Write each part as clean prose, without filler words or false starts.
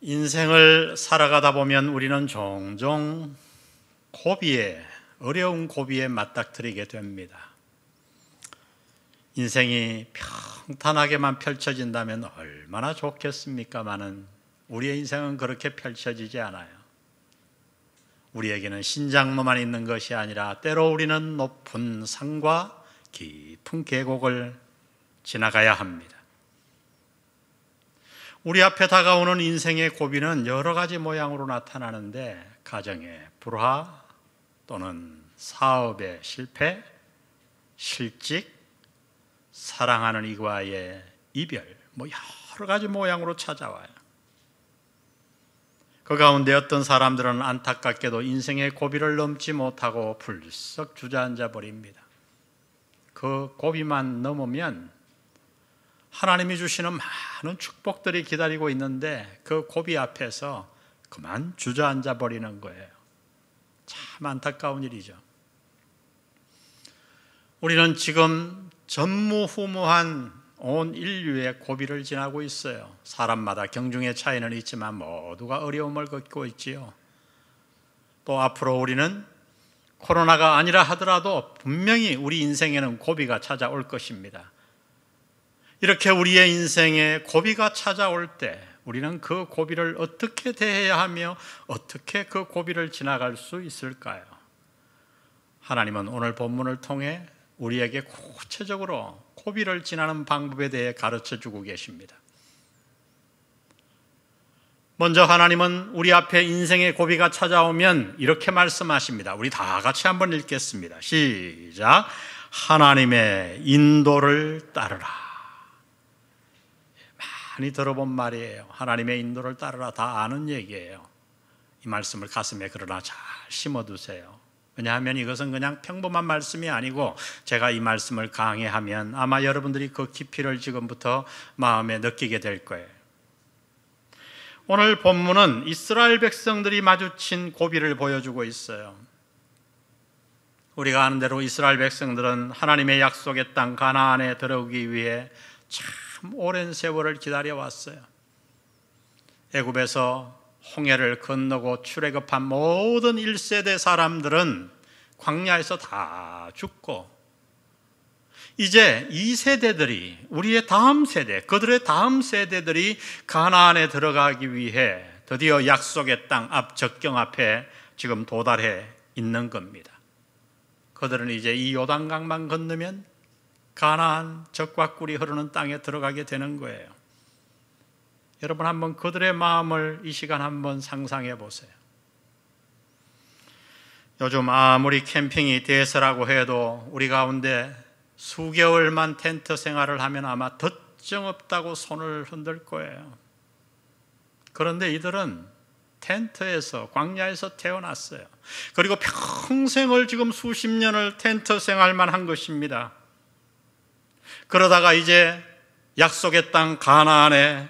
인생을 살아가다 보면 우리는 종종 어려운 고비에 맞닥뜨리게 됩니다. 인생이 평탄하게만 펼쳐진다면 얼마나 좋겠습니까마는 우리의 인생은 그렇게 펼쳐지지 않아요. 우리에게는 신장로만 있는 것이 아니라 때로 우리는 높은 산과 깊은 계곡을 지나가야 합니다. 우리 앞에 다가오는 인생의 고비는 여러 가지 모양으로 나타나는데 가정의 불화 또는 사업의 실패, 실직, 사랑하는 이와의 이별, 여러 가지 모양으로 찾아와요. 그 가운데 어떤 사람들은 안타깝게도 인생의 고비를 넘지 못하고 불썩 주저앉아 버립니다. 그 고비만 넘으면 하나님이 주시는 많은 축복들이 기다리고 있는데 그 고비 앞에서 그만 주저앉아 버리는 거예요. 참 안타까운 일이죠. 우리는 지금 전무후무한 온 인류의 고비를 지나고 있어요. 사람마다 경중의 차이는 있지만 모두가 어려움을 겪고 있지요. 또 앞으로 우리는 코로나가 아니라 하더라도 분명히 우리 인생에는 고비가 찾아올 것입니다. 이렇게 우리의 인생에 고비가 찾아올 때 우리는 그 고비를 어떻게 대해야 하며 어떻게 그 고비를 지나갈 수 있을까요? 하나님은 오늘 본문을 통해 우리에게 구체적으로 고비를 지나는 방법에 대해 가르쳐주고 계십니다. 먼저 하나님은 우리 앞에 인생의 고비가 찾아오면 이렇게 말씀하십니다. 우리 다 같이 한번 읽겠습니다. 시작. 하나님의 인도를 따르라. 많이 들어본 말이에요. 하나님의 인도를 따르라. 다 아는 얘기예요. 이 말씀을 가슴에 그러나 잘 심어두세요. 왜냐하면 이것은 그냥 평범한 말씀이 아니고 제가 이 말씀을 강해하면 아마 여러분들이 그 깊이를 지금부터 마음에 느끼게 될 거예요. 오늘 본문은 이스라엘 백성들이 마주친 고비를 보여주고 있어요. 우리가 아는 대로 이스라엘 백성들은 하나님의 약속의 땅 가나안에 들어오기 위해 참 오랜 세월을 기다려왔어요. 애굽에서 홍해를 건너고 출애굽한 모든 1세대 사람들은 광야에서 다 죽고 이제 2세대들이 우리의 다음 세대, 그들의 다음 세대들이 가나안에 들어가기 위해 드디어 약속의 땅 앞 적경 앞에 지금 도달해 있는 겁니다. 그들은 이제 이 요단강만 건너면 가나안 젖과 꿀이 흐르는 땅에 들어가게 되는 거예요. 여러분 한번 그들의 마음을 이 시간 한번 상상해 보세요. 요즘 아무리 캠핑이 대세라고 해도 우리 가운데 수개월만 텐트 생활을 하면 아마 덧정없다고 손을 흔들 거예요. 그런데 이들은 텐트에서 광야에서 태어났어요. 그리고 평생을 지금 수십 년을 텐트 생활만 한 것입니다. 그러다가 이제 약속의 땅 가나안에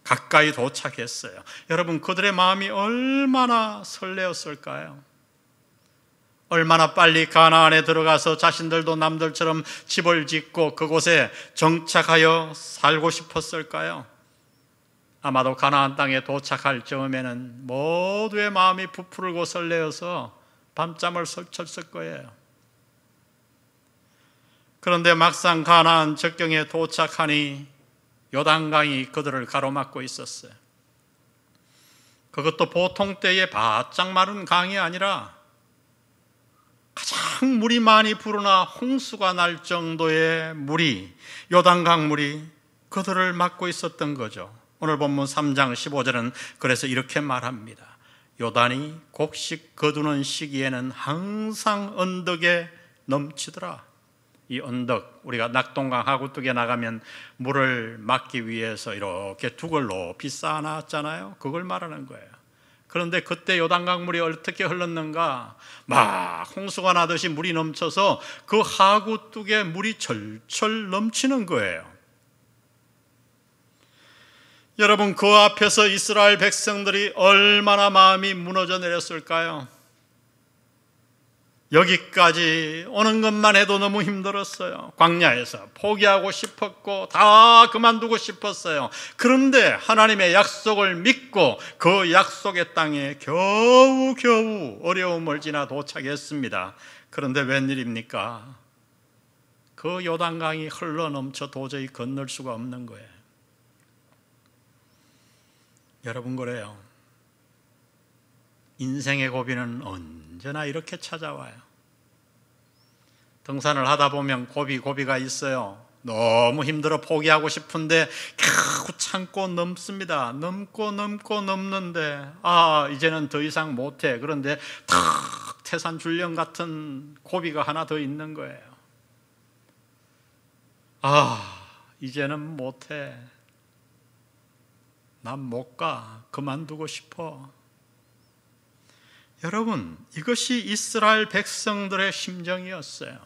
가까이 도착했어요. 여러분 그들의 마음이 얼마나 설레었을까요? 얼마나 빨리 가나안에 들어가서 자신들도 남들처럼 집을 짓고 그곳에 정착하여 살고 싶었을까요? 아마도 가나안 땅에 도착할 즈음에는 모두의 마음이 부풀고 설레어서 밤잠을 설쳤을 거예요. 그런데 막상 가나안 적경에 도착하니 요단강이 그들을 가로막고 있었어요. 그것도 보통 때의 바짝 마른 강이 아니라 가장 물이 많이 불어나 홍수가 날 정도의 물이, 요단강 물이 그들을 막고 있었던 거죠. 오늘 본문 3장 15절은 그래서 이렇게 말합니다. 요단이 곡식 거두는 시기에는 항상 언덕에 넘치더라. 이 언덕, 우리가 낙동강 하구뚝에 나가면 물을 막기 위해서 이렇게 둑을 높이 쌓아놨잖아요. 그걸 말하는 거예요. 그런데 그때 요단강 물이 어떻게 흘렀는가? 막 홍수가 나듯이 물이 넘쳐서 그 하구뚝에 물이 철철 넘치는 거예요. 여러분 그 앞에서 이스라엘 백성들이 얼마나 마음이 무너져 내렸을까요? 여기까지 오는 것만 해도 너무 힘들었어요. 광야에서 포기하고 싶었고 다 그만두고 싶었어요. 그런데 하나님의 약속을 믿고 그 약속의 땅에 겨우겨우 어려움을 지나 도착했습니다. 그런데 웬일입니까? 그 요단강이 흘러넘쳐 도저히 건널 수가 없는 거예요. 여러분, 그래요. 인생의 고비는 언제나 이렇게 찾아와요. 등산을 하다 보면 고비가 있어요. 너무 힘들어 포기하고 싶은데 겨우 참고 넘습니다. 넘는데 이제는 더 이상 못해. 그런데 탁 태산줄령 같은 고비가 하나 더 있는 거예요. 이제는 못해. 난 못 가. 그만두고 싶어. 여러분, 이것이 이스라엘 백성들의 심정이었어요.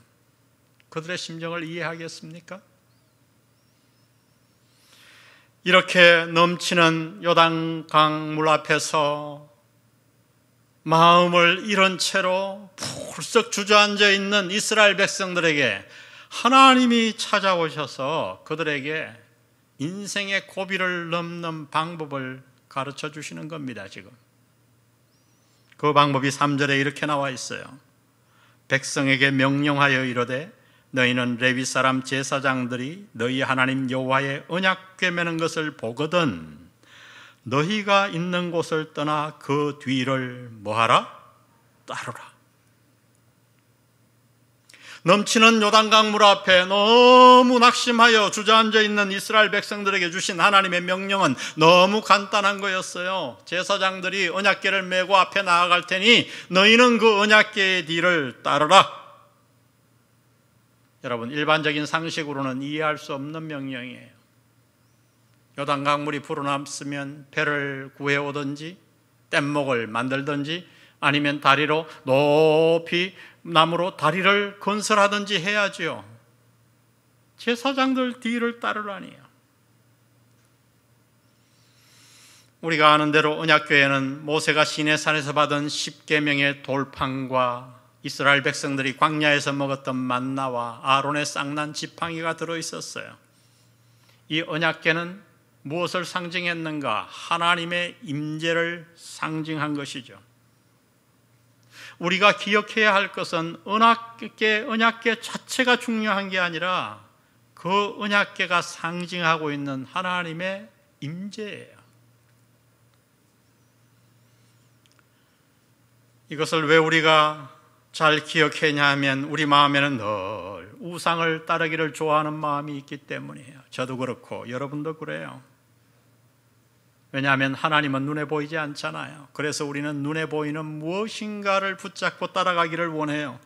그들의 심정을 이해하겠습니까? 이렇게 넘치는 요단강 물 앞에서 마음을 잃은 채로 풀썩 주저앉아 있는 이스라엘 백성들에게 하나님이 찾아오셔서 그들에게 인생의 고비를 넘는 방법을 가르쳐 주시는 겁니다. 지금 그 방법이 3절에 이렇게 나와 있어요. 백성에게 명령하여 이르되 너희는 레위 사람 제사장들이 너희 하나님 여호와의 언약궤 매는 것을 보거든 너희가 있는 곳을 떠나 그 뒤를 뭐하라? 따르라. 넘치는 요단강 물 앞에 너무 낙심하여 주저앉아 있는 이스라엘 백성들에게 주신 하나님의 명령은 너무 간단한 거였어요. 제사장들이 언약궤를 메고 앞에 나아갈 테니 너희는 그 언약궤의 뒤를 따르라. 여러분, 일반적인 상식으로는 이해할 수 없는 명령이에요. 요단강 물이 불어났으면 배를 구해오든지 뗏목을 만들든지 아니면 다리로 높이 나무로 다리를 건설하든지 해야지요. 제사장들 뒤를 따르라니요. 우리가 아는 대로 언약궤에는 모세가 시내산에서 받은 10계명의 돌판과 이스라엘 백성들이 광야에서 먹었던 만나와 아론의 쌍난 지팡이가 들어있었어요. 이 언약궤는 무엇을 상징했는가? 하나님의 임재를 상징한 것이죠. 우리가 기억해야 할 것은 언약궤 자체가 중요한 게 아니라 그 언약궤가 상징하고 있는 하나님의 임재예요. 이것을 왜 우리가 잘 기억해야 하면 우리 마음에는 늘 우상을 따르기를 좋아하는 마음이 있기 때문이에요. 저도 그렇고 여러분도 그래요. 왜냐하면 하나님은 눈에 보이지 않잖아요. 그래서 우리는 눈에 보이는 무엇인가를 붙잡고 따라가기를 원해요.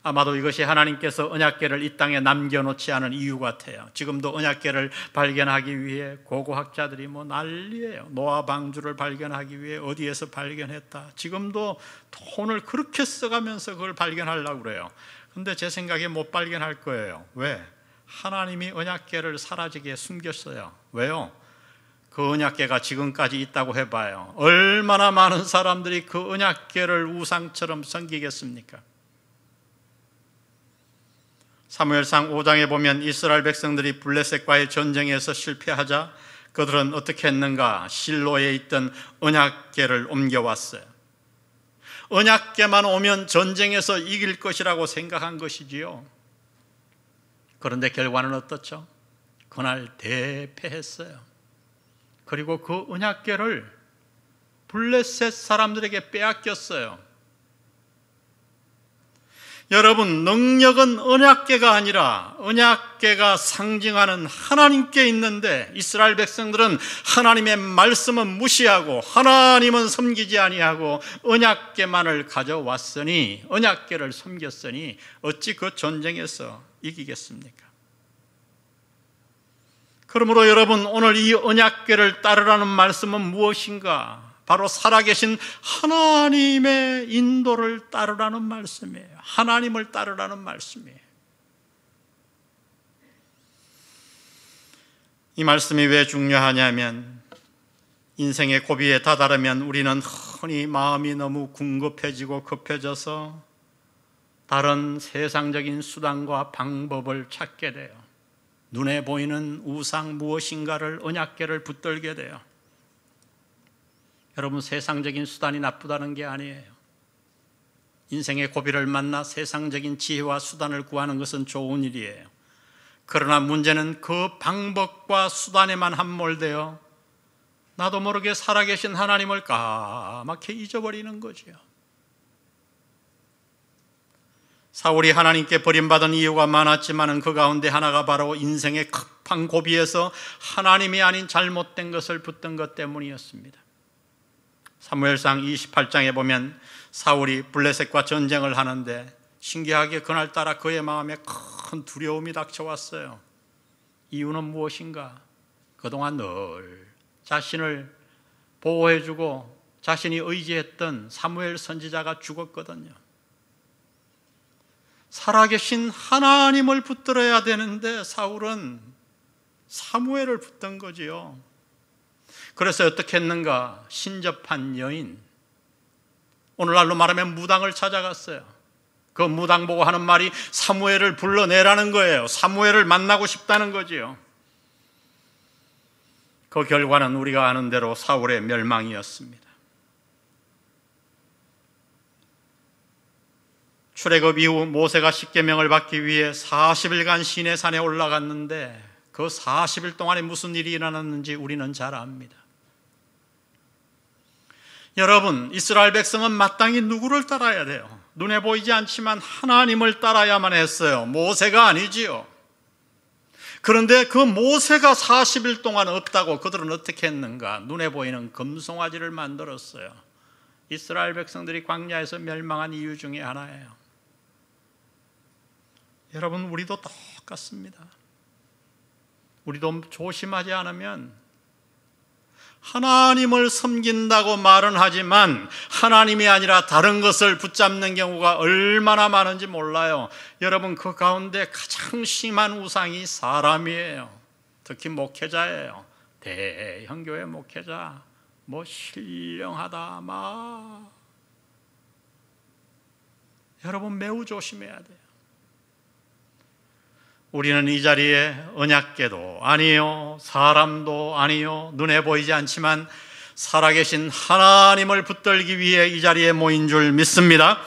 아마도 이것이 하나님께서 언약궤를 이 땅에 남겨놓지 않은 이유 같아요. 지금도 언약궤를 발견하기 위해 고고학자들이 난리예요. 노아 방주를 발견하기 위해 어디에서 발견했다. 지금도 돈을 그렇게 써가면서 그걸 발견하려고 그래요. 근데 제 생각에 못 발견할 거예요. 왜? 하나님이 언약궤를 사라지게 숨겼어요. 왜요? 그 언약궤가 지금까지 있다고 해봐요. 얼마나 많은 사람들이 그 언약궤를 우상처럼 섬기겠습니까? 사무엘상 5장에 보면 이스라엘 백성들이 블레셋과의 전쟁에서 실패하자 그들은 어떻게 했는가? 실로에 있던 언약궤를 옮겨왔어요. 언약궤만 오면 전쟁에서 이길 것이라고 생각한 것이지요. 그런데 결과는 어떻죠? 그날 대패했어요. 그리고 그 언약궤를 블레셋 사람들에게 빼앗겼어요. 여러분, 능력은 언약궤가 아니라 언약궤가 상징하는 하나님께 있는데 이스라엘 백성들은 하나님의 말씀은 무시하고 하나님은 섬기지 아니하고 언약궤만을 가져왔으니 언약궤를 섬겼으니 어찌 그 전쟁에서 이기겠습니까? 그러므로 여러분, 오늘 이 언약궤를 따르라는 말씀은 무엇인가? 바로 살아계신 하나님의 인도를 따르라는 말씀이에요. 하나님을 따르라는 말씀이에요. 이 말씀이 왜 중요하냐면 인생의 고비에 다다르면 우리는 흔히 마음이 너무 궁급해지고 급해져서 다른 세상적인 수단과 방법을 찾게 돼요. 눈에 보이는 우상 무엇인가를, 언약궤를 붙들게 돼요. 여러분, 세상적인 수단이 나쁘다는 게 아니에요. 인생의 고비를 만나 세상적인 지혜와 수단을 구하는 것은 좋은 일이에요. 그러나 문제는 그 방법과 수단에만 함몰되어 나도 모르게 살아계신 하나님을 까맣게 잊어버리는 거죠. 사울이 하나님께 버림받은 이유가 많았지만 그 가운데 하나가 바로 인생의 급한 고비에서 하나님이 아닌 잘못된 것을 붙든 것 때문이었습니다. 사무엘상 28장에 보면 사울이 블레셋과 전쟁을 하는데 신기하게 그날따라 그의 마음에 큰 두려움이 닥쳐왔어요. 이유는 무엇인가? 그동안 늘 자신을 보호해주고 자신이 의지했던 사무엘 선지자가 죽었거든요. 살아계신 하나님을 붙들어야 되는데 사울은 사무엘을 붙든 거지요. 그래서 어떻게 했는가? 신접한 여인, 오늘날로 말하면 무당을 찾아갔어요. 그 무당 보고 하는 말이 사무엘을 불러내라는 거예요. 사무엘을 만나고 싶다는 거지요. 그 결과는 우리가 아는 대로 사울의 멸망이었습니다. 출애굽 이후 모세가 십계명을 받기 위해 40일간 시내산에 올라갔는데 그 40일 동안에 무슨 일이 일어났는지 우리는 잘 압니다. 여러분, 이스라엘 백성은 마땅히 누구를 따라야 돼요? 눈에 보이지 않지만 하나님을 따라야만 했어요. 모세가 아니지요. 그런데 그 모세가 40일 동안 없다고 그들은 어떻게 했는가? 눈에 보이는 금송아지를 만들었어요. 이스라엘 백성들이 광야에서 멸망한 이유 중에 하나예요. 여러분, 우리도 똑같습니다. 우리도 조심하지 않으면 하나님을 섬긴다고 말은 하지만 하나님이 아니라 다른 것을 붙잡는 경우가 얼마나 많은지 몰라요. 여러분, 그 가운데 가장 심한 우상이 사람이에요. 특히 목회자예요. 대형교회 목회자, 신령하다 여러분, 매우 조심해야 돼요. 우리는 이 자리에 언약궤도 아니요, 사람도 아니요, 눈에 보이지 않지만 살아계신 하나님을 붙들기 위해 이 자리에 모인 줄 믿습니다.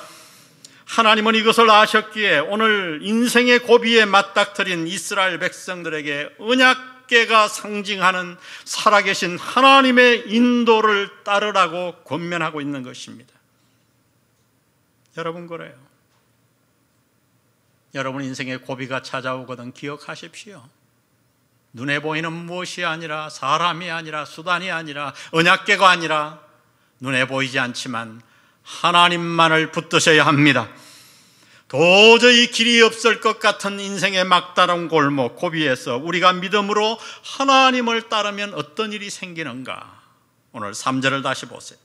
하나님은 이것을 아셨기에 오늘 인생의 고비에 맞닥뜨린 이스라엘 백성들에게 언약궤가 상징하는 살아계신 하나님의 인도를 따르라고 권면하고 있는 것입니다. 여러분, 그래요. 여러분 인생의 고비가 찾아오거든 기억하십시오. 눈에 보이는 무엇이 아니라, 사람이 아니라, 수단이 아니라, 언약궤가 아니라 눈에 보이지 않지만 하나님만을 붙드셔야 합니다. 도저히 길이 없을 것 같은 인생의 막다른 골목, 고비에서 우리가 믿음으로 하나님을 따르면 어떤 일이 생기는가? 오늘 3절을 다시 보세요.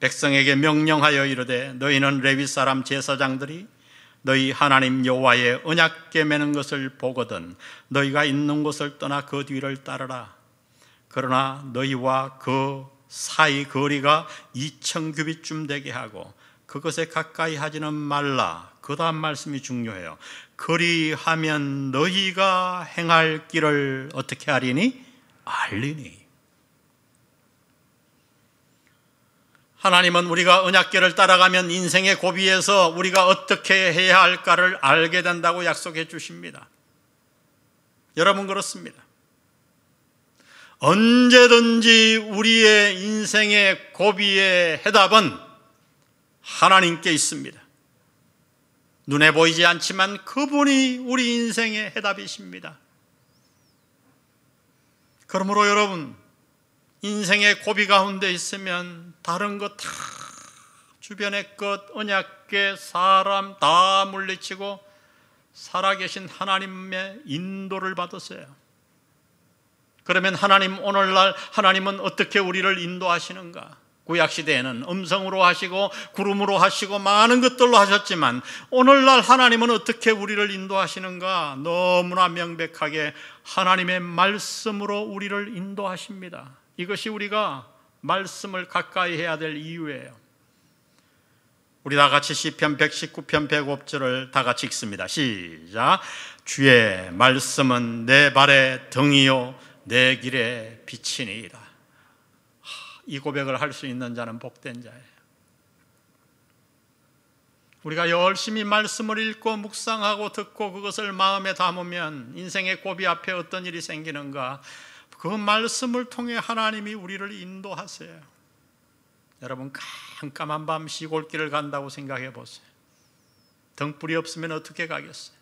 백성에게 명령하여 이르되 너희는 레위 사람 제사장들이 너희 하나님 여호와의 언약궤 매는 것을 보거든 너희가 있는 곳을 떠나 그 뒤를 따르라. 그러나 너희와 그 사이 거리가 2000규빗쯤 되게 하고 그것에 가까이 하지는 말라. 그 다음 말씀이 중요해요. 그리하면 너희가 행할 길을 어떻게 하리니? 알리니. 하나님은 우리가 언약궤를 따라가면 인생의 고비에서 우리가 어떻게 해야 할까를 알게 된다고 약속해 주십니다. 여러분, 그렇습니다. 언제든지 우리의 인생의 고비의 해답은 하나님께 있습니다. 눈에 보이지 않지만 그분이 우리 인생의 해답이십니다. 그러므로 여러분, 인생의 고비 가운데 있으면 다른 것 다, 주변의 것, 언약궤, 사람 다 물리치고 살아계신 하나님의 인도를 받으세요. 그러면 하나님, 오늘날 하나님은 어떻게 우리를 인도하시는가? 구약시대에는 음성으로 하시고 구름으로 하시고 많은 것들로 하셨지만 오늘날 하나님은 어떻게 우리를 인도하시는가? 너무나 명백하게 하나님의 말씀으로 우리를 인도하십니다. 이것이 우리가 말씀을 가까이 해야 될 이유예요. 우리 다 같이 시편 119편 105절을 다 같이 읽습니다. 시작. 주의 말씀은 내 발의 등이요 내 길의 빛이니이다. 이 고백을 할 수 있는 자는 복된 자예요. 우리가 열심히 말씀을 읽고 묵상하고 듣고 그것을 마음에 담으면 인생의 고비 앞에 어떤 일이 생기는가? 그 말씀을 통해 하나님이 우리를 인도하세요. 여러분, 깜깜한 밤 시골길을 간다고 생각해 보세요. 등불이 없으면 어떻게 가겠어요?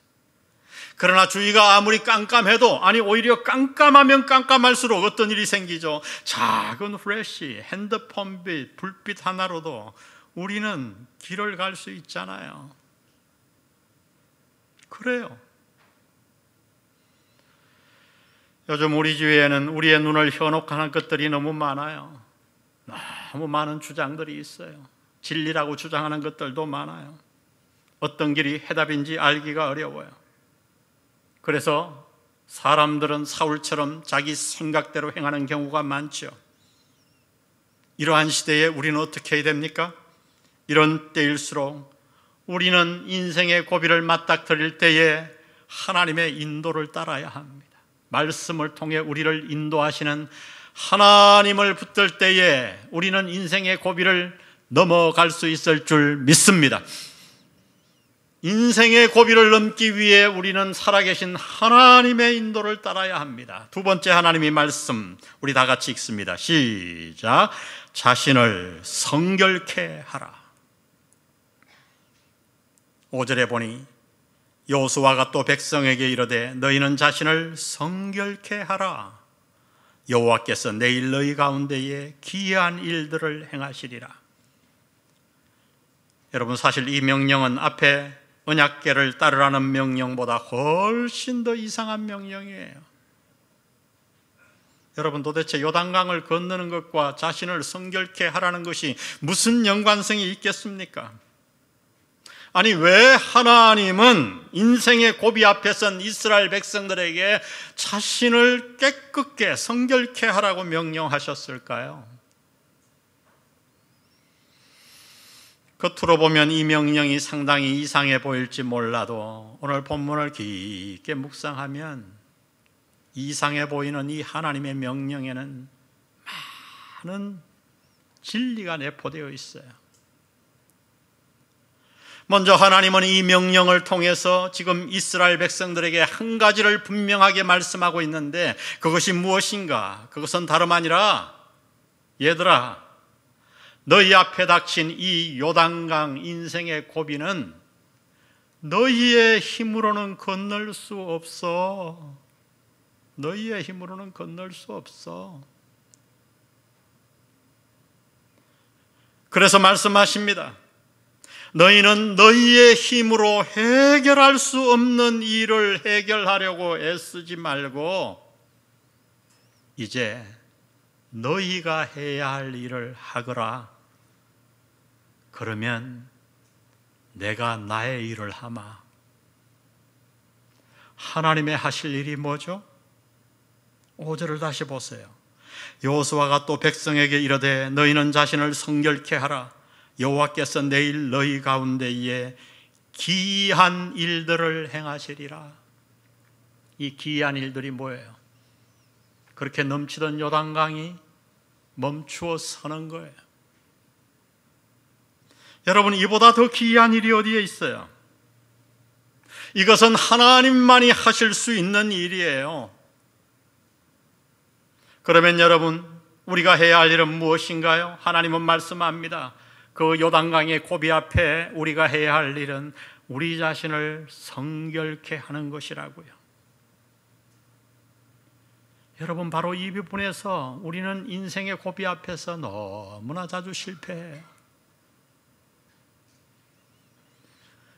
그러나 주위가 아무리 깜깜해도, 아니 오히려 깜깜하면 깜깜할수록 어떤 일이 생기죠? 작은 플래시, 핸드폰 빛, 불빛 하나로도 우리는 길을 갈 수 있잖아요. 그래요. 요즘 우리 주위에는 우리의 눈을 현혹하는 것들이 너무 많아요. 너무 많은 주장들이 있어요. 진리라고 주장하는 것들도 많아요. 어떤 길이 해답인지 알기가 어려워요. 그래서 사람들은 사울처럼 자기 생각대로 행하는 경우가 많죠. 이러한 시대에 우리는 어떻게 해야 됩니까? 이런 때일수록 우리는 인생의 고비를 맞닥뜨릴 때에 하나님의 인도를 따라야 합니다. 말씀을 통해 우리를 인도하시는 하나님을 붙들 때에 우리는 인생의 고비를 넘어갈 수 있을 줄 믿습니다. 인생의 고비를 넘기 위해 우리는 살아계신 하나님의 인도를 따라야 합니다. 두 번째 하나님의 말씀, 우리 다 같이 읽습니다. 시작. 자신을 성결케 하라. 5절에 보니 여호수아가 또 백성에게 이르되 너희는 자신을 성결케 하라. 여호와께서 내일 너희 가운데에 기이한 일들을 행하시리라. 여러분, 사실 이 명령은 앞에 언약궤를 따르라는 명령보다 훨씬 더 이상한 명령이에요. 여러분, 도대체 요단강을 건너는 것과 자신을 성결케 하라는 것이 무슨 연관성이 있겠습니까? 아니, 왜 하나님은 인생의 고비 앞에 선 이스라엘 백성들에게 자신을 깨끗게 성결케 하라고 명령하셨을까요? 겉으로 보면 이 명령이 상당히 이상해 보일지 몰라도 오늘 본문을 깊게 묵상하면 이상해 보이는 이 하나님의 명령에는 많은 진리가 내포되어 있어요. 먼저 하나님은 이 명령을 통해서 지금 이스라엘 백성들에게 한 가지를 분명하게 말씀하고 있는데 그것이 무엇인가? 그것은 다름 아니라 얘들아, 너희 앞에 닥친 이 요단강 인생의 고비는 너희의 힘으로는 건널 수 없어. 너희의 힘으로는 건널 수 없어. 그래서 말씀하십니다. 너희는 너희의 힘으로 해결할 수 없는 일을 해결하려고 애쓰지 말고 이제 너희가 해야 할 일을 하거라. 그러면 내가 나의 일을 하마. 하나님의 하실 일이 뭐죠? 5절을 다시 보세요. 여호수아가 또 백성에게 이르되 너희는 자신을 성결케 하라. 여호와께서 내일 너희 가운데에 기이한 일들을 행하시리라. 이 기이한 일들이 뭐예요? 그렇게 넘치던 요단강이 멈추어 서는 거예요. 여러분, 이보다 더 기이한 일이 어디에 있어요? 이것은 하나님만이 하실 수 있는 일이에요. 그러면 여러분, 우리가 해야 할 일은 무엇인가요? 하나님은 말씀합니다. 그 요단강의 고비 앞에 우리가 해야 할 일은 우리 자신을 성결케 하는 것이라고요. 여러분, 바로 이 부분에서 우리는 인생의 고비 앞에서 너무나 자주 실패해요.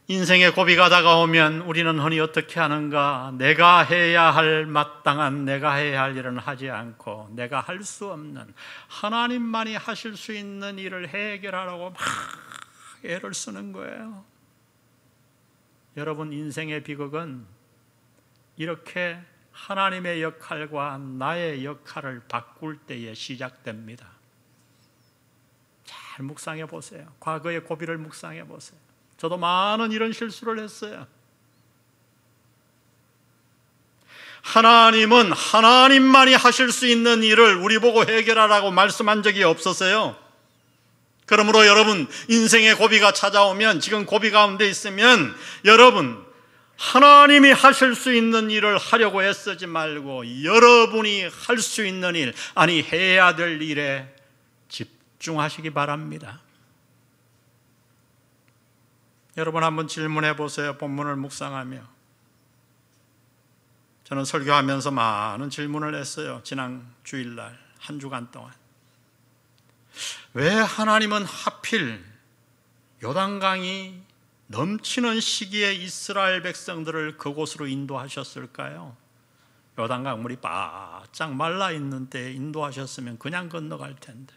인생의 고비가 다가오면 우리는 흔히 어떻게 하는가? 내가 해야 할 마땅한 내가 해야 할 일은 하지 않고 내가 할 수 없는 하나님만이 하실 수 있는 일을 해결하라고 막 애를 쓰는 거예요. 여러분, 인생의 비극은 이렇게 하나님의 역할과 나의 역할을 바꿀 때에 시작됩니다. 잘 묵상해 보세요. 과거의 고비를 묵상해 보세요. 저도 많은 이런 실수를 했어요. 하나님은 하나님만이 하실 수 있는 일을 우리 보고 해결하라고 말씀한 적이 없었어요. 그러므로 여러분, 인생의 고비가 찾아오면, 지금 고비 가운데 있으면 여러분, 하나님이 하실 수 있는 일을 하려고 애쓰지 말고 여러분이 할 수 있는 일, 아니 해야 될 일에 집중하시기 바랍니다. 여러분 한번 질문해 보세요. 본문을 묵상하며. 저는 설교하면서 많은 질문을 했어요. 지난 주일날 한 주간 동안. 왜 하나님은 하필 요단강이 넘치는 시기에 이스라엘 백성들을 그곳으로 인도하셨을까요? 요단강 물이 바짝 말라 있는 때에 인도하셨으면 그냥 건너갈 텐데,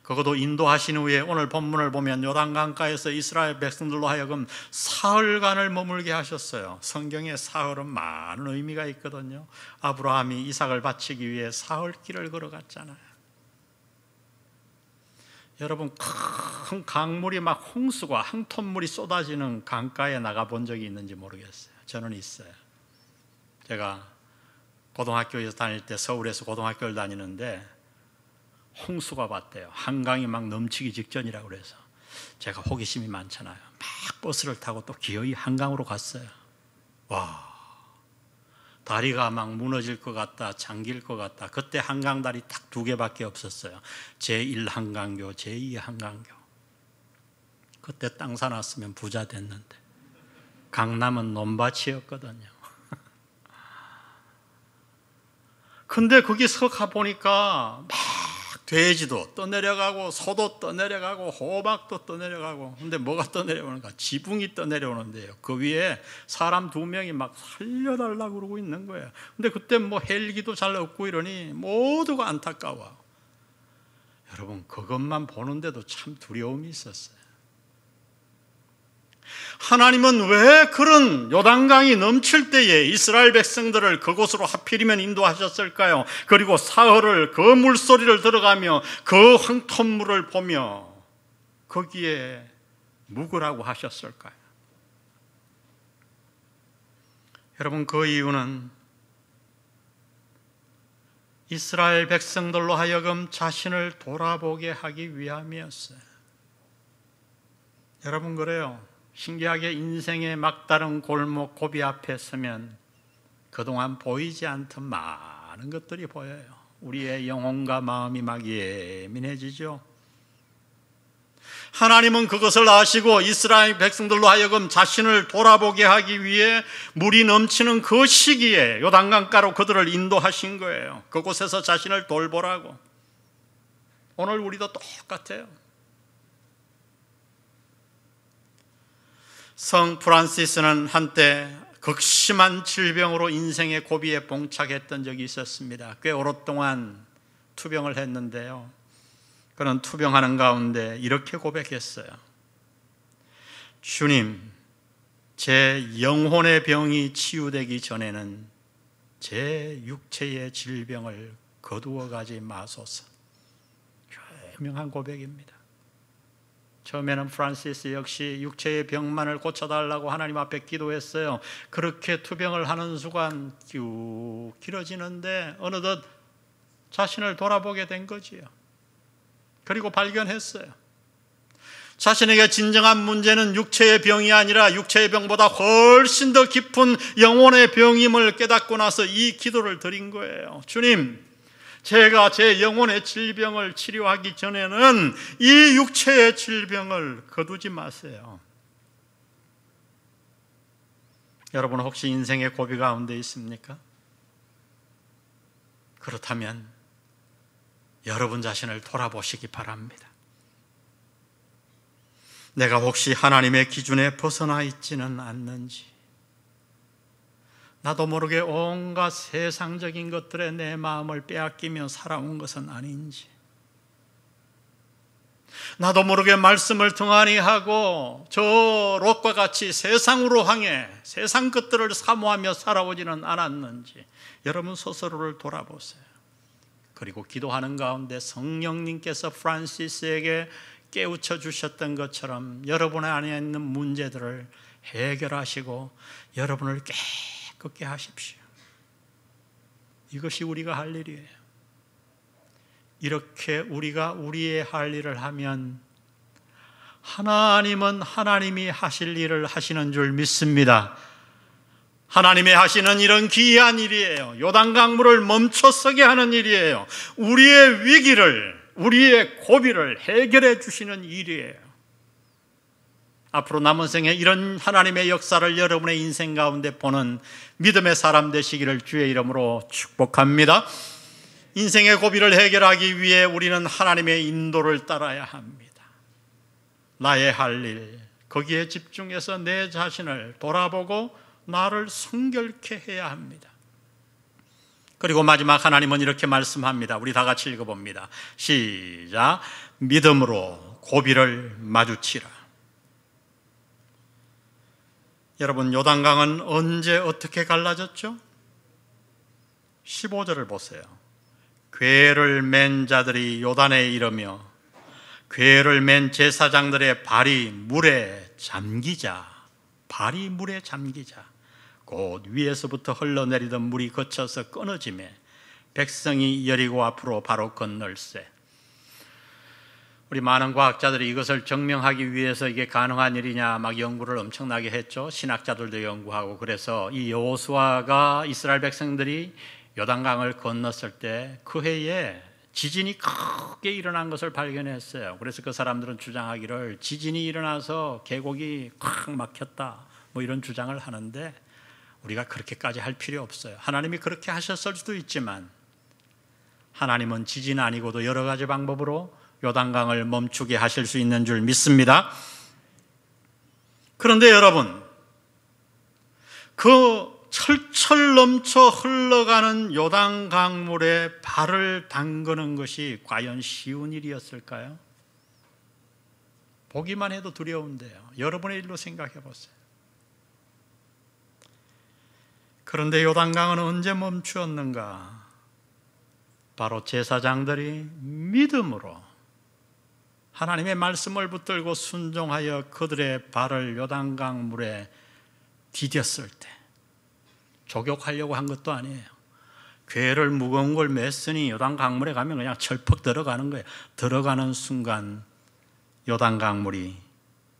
그것도 인도하신 후에 오늘 본문을 보면 요단강가에서 이스라엘 백성들로 하여금 사흘간을 머물게 하셨어요. 성경에 사흘은 많은 의미가 있거든요. 아브라함이 이삭을 바치기 위해 사흘길을 걸어갔잖아요. 여러분, 큰 강물이 막 홍수가 한 톤물이 쏟아지는 강가에 나가 본 적이 있는지 모르겠어요. 저는 있어요. 제가 고등학교에서 다닐 때 서울에서 고등학교를 다니는데 홍수가 왔대요. 한강이 막 넘치기 직전이라고 그래서 제가 호기심이 많잖아요. 막 버스를 타고 또 기어이 한강으로 갔어요. 와, 다리가 막 무너질 것 같다, 잠길 것 같다. 그때 한강 다리 딱 2개밖에 없었어요. 제1한강교, 제2한강교. 그때 땅 사놨으면 부자 됐는데 강남은 논밭이었거든요. 근데 거기 서 가보니까 막 돼지도 떠내려가고 소도 떠내려가고 호박도 떠내려가고, 근데 뭐가 떠내려오는가? 지붕이 떠내려오는데요. 그 위에 사람 2명이 막 살려달라고 그러고 있는 거예요. 근데 그때 뭐 헬기도 잘 없고 이러니 모두가 안타까워. 여러분, 그것만 보는데도 참 두려움이 있었어요. 하나님은 왜 그런 요단강이 넘칠 때에 이스라엘 백성들을 그곳으로 하필이면 인도하셨을까요? 그리고 사흘을 그 물소리를 들어가며 그 황토물을 보며 거기에 묵으라고 하셨을까요? 여러분, 그 이유는 이스라엘 백성들로 하여금 자신을 돌아보게 하기 위함이었어요. 여러분, 그래요. 신기하게 인생의 막다른 골목 고비 앞에 서면 그동안 보이지 않던 많은 것들이 보여요. 우리의 영혼과 마음이 막 예민해지죠. 하나님은 그것을 아시고 이스라엘 백성들로 하여금 자신을 돌아보게 하기 위해 물이 넘치는 그 시기에 요단강가로 그들을 인도하신 거예요. 그곳에서 자신을 돌보라고. 오늘 우리도 똑같아요. 성 프란시스는 한때 극심한 질병으로 인생의 고비에 봉착했던 적이 있었습니다. 꽤 오랫동안 투병을 했는데요. 그는 투병하는 가운데 이렇게 고백했어요. 주님, 제 영혼의 병이 치유되기 전에는 제 육체의 질병을 거두어 가지 마소서. 유명한 고백입니다. 처음에는 프란시스 역시 육체의 병만을 고쳐달라고 하나님 앞에 기도했어요. 그렇게 투병을 하는 수간 쭉 길어지는데 어느덧 자신을 돌아보게 된 거지요. 그리고 발견했어요. 자신에게 진정한 문제는 육체의 병이 아니라 육체의 병보다 훨씬 더 깊은 영혼의 병임을 깨닫고 나서 이 기도를 드린 거예요. 주님, 제가 제 영혼의 질병을 치료하기 전에는 이 육체의 질병을 거두지 마세요. 여러분, 혹시 인생의 고비 가운데 있습니까? 그렇다면 여러분 자신을 돌아보시기 바랍니다. 내가 혹시 하나님의 기준에 벗어나 있지는 않는지, 나도 모르게 온갖 세상적인 것들에 내 마음을 빼앗기며 살아온 것은 아닌지, 나도 모르게 말씀을 등한히 하고 저 롯과 같이 세상으로 향해 세상 것들을 사모하며 살아오지는 않았는지 여러분 스스로를 돌아보세요. 그리고 기도하는 가운데 성령님께서 프란시스에게 깨우쳐 주셨던 것처럼 여러분 안에 있는 문제들을 해결하시고 여러분을 깨끗게 하십시오. 이것이 우리가 할 일이에요. 이렇게 우리가 우리의 할 일을 하면 하나님은 하나님이 하실 일을 하시는 줄 믿습니다. 하나님이 하시는 일은 기이한 일이에요. 요단강물을 멈춰서게 하는 일이에요. 우리의 위기를, 우리의 고비를 해결해 주시는 일이에요. 앞으로 남은 생에 이런 하나님의 역사를 여러분의 인생 가운데 보는 믿음의 사람 되시기를 주의 이름으로 축복합니다. 인생의 고비를 해결하기 위해 우리는 하나님의 인도를 따라야 합니다. 나의 할 일, 거기에 집중해서 내 자신을 돌아보고 나를 성결케 해야 합니다. 그리고 마지막 하나님은 이렇게 말씀합니다. 우리 다 같이 읽어봅니다. 시작. 믿음으로 고비를 마주치라. 여러분, 요단강은 언제 어떻게 갈라졌죠? 15절을 보세요. 궤를 맨 자들이 요단에 이르며 궤를 맨 제사장들의 발이 물에 잠기자, 발이 물에 잠기자 곧 위에서부터 흘러내리던 물이 거쳐서 끊어지매 백성이 여리고 앞으로 바로 건널세. 우리 많은 과학자들이 이것을 증명하기 위해서 이게 가능한 일이냐 막 연구를 엄청나게 했죠. 신학자들도 연구하고. 그래서 이 여호수아가 이스라엘 백성들이 요단강을 건넜을 때 그 해에 지진이 크게 일어난 것을 발견했어요. 그래서 그 사람들은 주장하기를 지진이 일어나서 계곡이 콱 막혔다 뭐 이런 주장을 하는데, 우리가 그렇게까지 할 필요 없어요. 하나님이 그렇게 하셨을 수도 있지만 하나님은 지진 아니고도 여러 가지 방법으로 요단강을 멈추게 하실 수 있는 줄 믿습니다. 그런데 여러분, 그 철철 넘쳐 흘러가는 요단강물에 발을 담그는 것이 과연 쉬운 일이었을까요? 보기만 해도 두려운데요. 여러분의 일로 생각해 보세요. 그런데 요단강은 언제 멈추었는가? 바로 제사장들이 믿음으로 하나님의 말씀을 붙들고 순종하여 그들의 발을 요단강 물에 디뎠을 때. 조격하려고 한 것도 아니에요. 궤를 무거운 걸 맸으니 요단강 물에 가면 그냥 철퍽 들어가는 거예요. 들어가는 순간 요단강 물이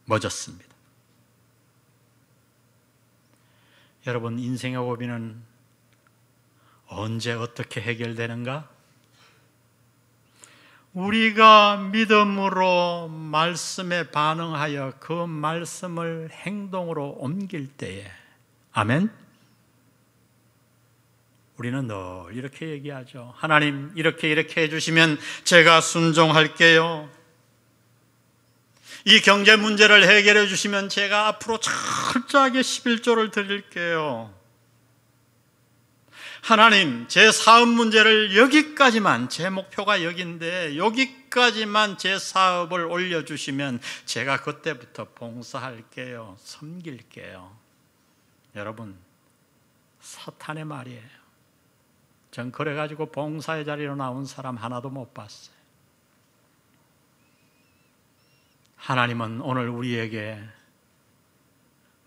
멎었습니다. 여러분, 인생의 고비는 언제 어떻게 해결되는가? 우리가 믿음으로 말씀에 반응하여 그 말씀을 행동으로 옮길 때에, 아멘? 우리는 늘 이렇게 얘기하죠. 하나님, 이렇게 해주시면 제가 순종할게요. 이 경제 문제를 해결해 주시면 제가 앞으로 철저하게 11조를 드릴게요. 하나님, 제 사업 문제를 여기까지만, 제 목표가 여기인데 여기까지만 제 사업을 올려주시면 제가 그때부터 봉사할게요. 섬길게요. 여러분, 사탄의 말이에요. 전 그래가지고 봉사의 자리로 나온 사람 하나도 못 봤어요. 하나님은 오늘 우리에게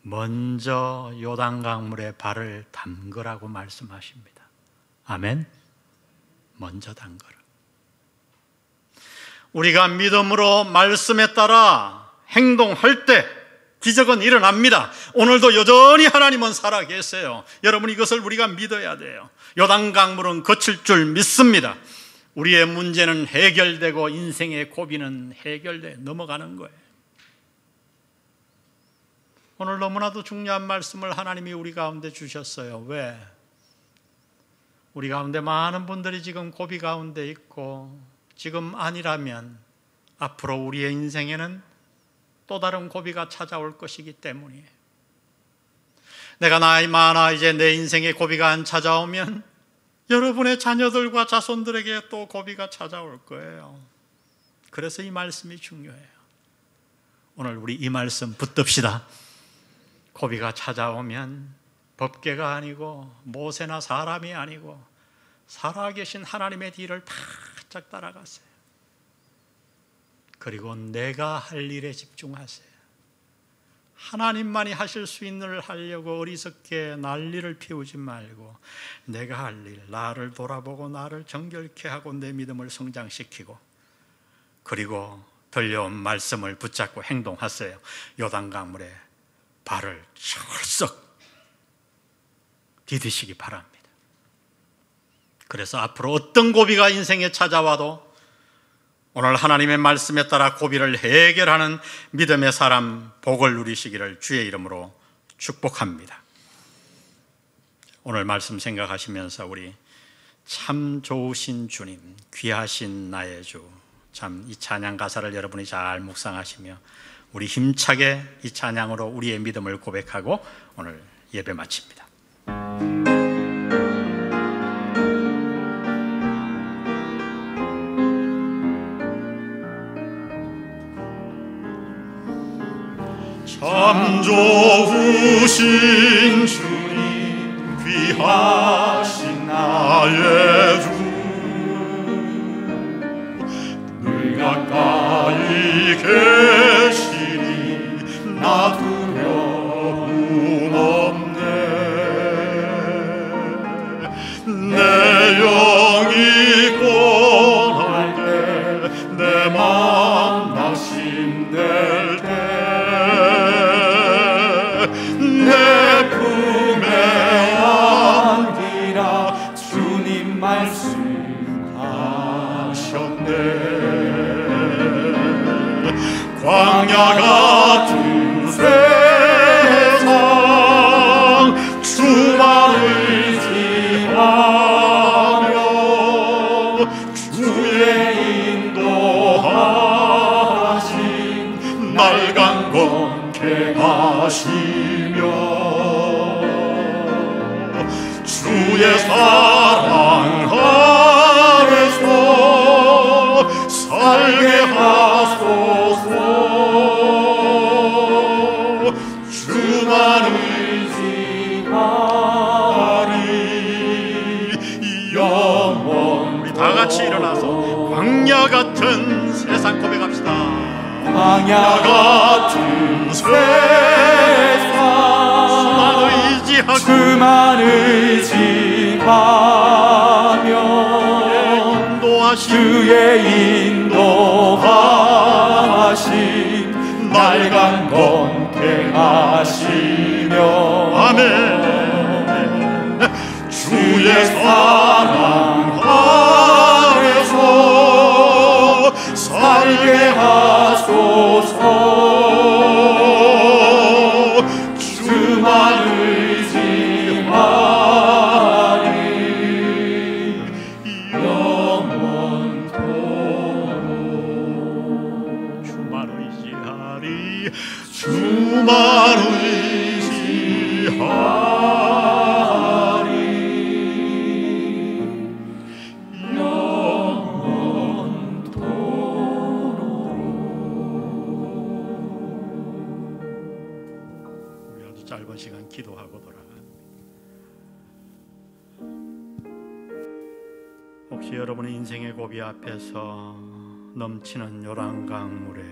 먼저 요단강물에 발을 담그라고 말씀하십니다. 아멘. 먼저 담그라. 우리가 믿음으로 말씀에 따라 행동할 때 기적은 일어납니다. 오늘도 여전히 하나님은 살아계세요. 여러분, 이것을 우리가 믿어야 돼요. 요단강물은 거칠 줄 믿습니다. 우리의 문제는 해결되고 인생의 고비는 해결돼 넘어가는 거예요. 오늘 너무나도 중요한 말씀을 하나님이 우리 가운데 주셨어요. 왜? 우리 가운데 많은 분들이 지금 고비 가운데 있고, 지금 아니라면 앞으로 우리의 인생에는 또 다른 고비가 찾아올 것이기 때문이에요. 내가 나이 많아 이제 내 인생의 고비가 안 찾아오면 여러분의 자녀들과 자손들에게 또 고비가 찾아올 거예요. 그래서 이 말씀이 중요해요. 오늘 우리 이 말씀 붙듭시다. 고비가 찾아오면 법궤가 아니고 모세나 사람이 아니고 살아계신 하나님의 뒤를 바짝 따라가세요. 그리고 내가 할 일에 집중하세요. 하나님만이 하실 수 있는 일을 하려고 어리석게 난리를 피우지 말고 내가 할 일, 나를 돌아보고 나를 정결케 하고 내 믿음을 성장시키고, 그리고 들려온 말씀을 붙잡고 행동하세요. 요단강물에 발을 철썩 디디시기 바랍니다. 그래서 앞으로 어떤 고비가 인생에 찾아와도 오늘 하나님의 말씀에 따라 고비를 해결하는 믿음의 사람 복을 누리시기를 주의 이름으로 축복합니다. 오늘 말씀 생각하시면서 우리 참 좋으신 주님, 귀하신 나의 주, 참 이 찬양 가사를 여러분이 잘 묵상하시며 우리 힘차게 이 찬양으로 우리의 믿음을 고백하고 오늘 예배 마칩니다. 참 좋으신 주님, 귀하신 나의 주, 늘 가까이 계시니 나 두려움 없네. 내 영이 고날 때, 내 맘 낙심될 때, 내 품에 안기라 주님 말씀하셨네. 광야 같은 세상 주만 의지하며 주의 인도하신 날 강건케 하시며 주의 사랑 아래서 살게 하소서. 주만 의지하리 영원. 우리 다 같이 일어나서 광야 같은 세상 고백합시다. 광야 같은 세상 주만 의지하며 주의 인도하신 날 강건케 하시며 아멘. 주의 사랑 아래서 살게 하소서. 주만 의지하리 영원토록. 주만 의지하리, 주만 의지하리 영원토록. 우리 아주 짧은 시간 기도하고 돌아갑니다. 혹시 여러분의 인생의 고비 앞에서 넘치는 요단강물에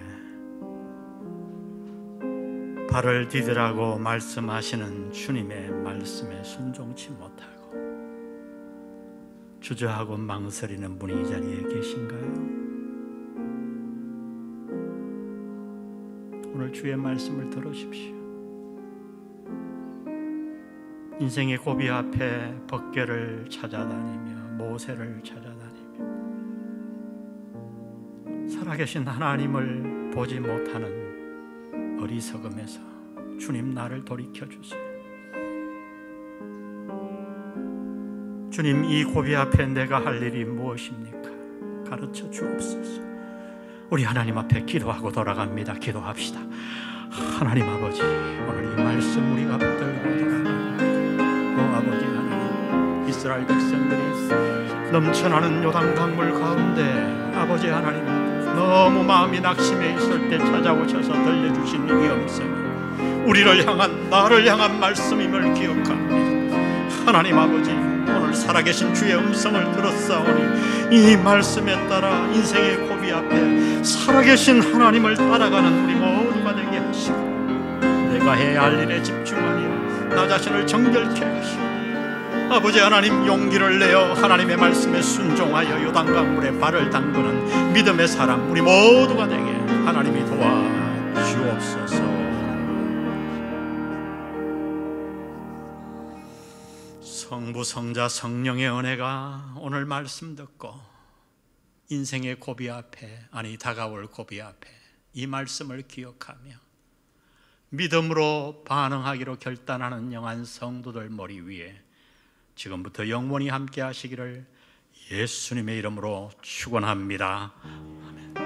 발을 디디라고 말씀하시는 주님의 말씀에 순종치 못하고 주저하고 망설이는 분이 이 자리에 계신가요? 오늘 주의 말씀을 들으십시오. 인생의 고비 앞에 벗개를 찾아다니며 모세를 찾아다니며 살아계신 하나님을 보지 못하는 어리석음에서 주님 나를 돌이켜주세요. 주님, 이 고비 앞에 내가 할 일이 무엇입니까? 가르쳐 주옵소서. 우리 하나님 앞에 기도하고 돌아갑니다. 기도합시다. 하나님 아버지, 오늘 이 말씀 우리가 붙들고 돌아갑니다. 아버지 하나님, 이스라엘 백성들이 넘쳐나는 요단강물 가운데 아버지 하나님 너무 마음이 낙심해 있을 때 찾아오셔서 들려주신 이 음성이 우리를 향한, 나를 향한 말씀임을 기억합니다. 하나님 아버지, 오늘 살아계신 주의 음성을 들었사오니 이 말씀에 따라 인생의 고비 앞에 살아계신 하나님을 따라가는 우리 모두가 되게 하시고, 내가 해야 할 일에 집중하여 나 자신을 정결케 하시고, 아버지 하나님, 용기를 내어 하나님의 말씀에 순종하여 요단강 물에 발을 담그는 믿음의 사람 우리 모두가 되게 하나님이 도와주옵소서. 성부, 성자, 성령의 은혜가 오늘 말씀 듣고 인생의 고비 앞에, 아니 다가올 고비 앞에 이 말씀을 기억하며 믿음으로 반응하기로 결단하는 영한 성도들 머리 위에 지금부터 영원히 함께 하시기를 예수님의 이름으로 축원합니다. 아멘.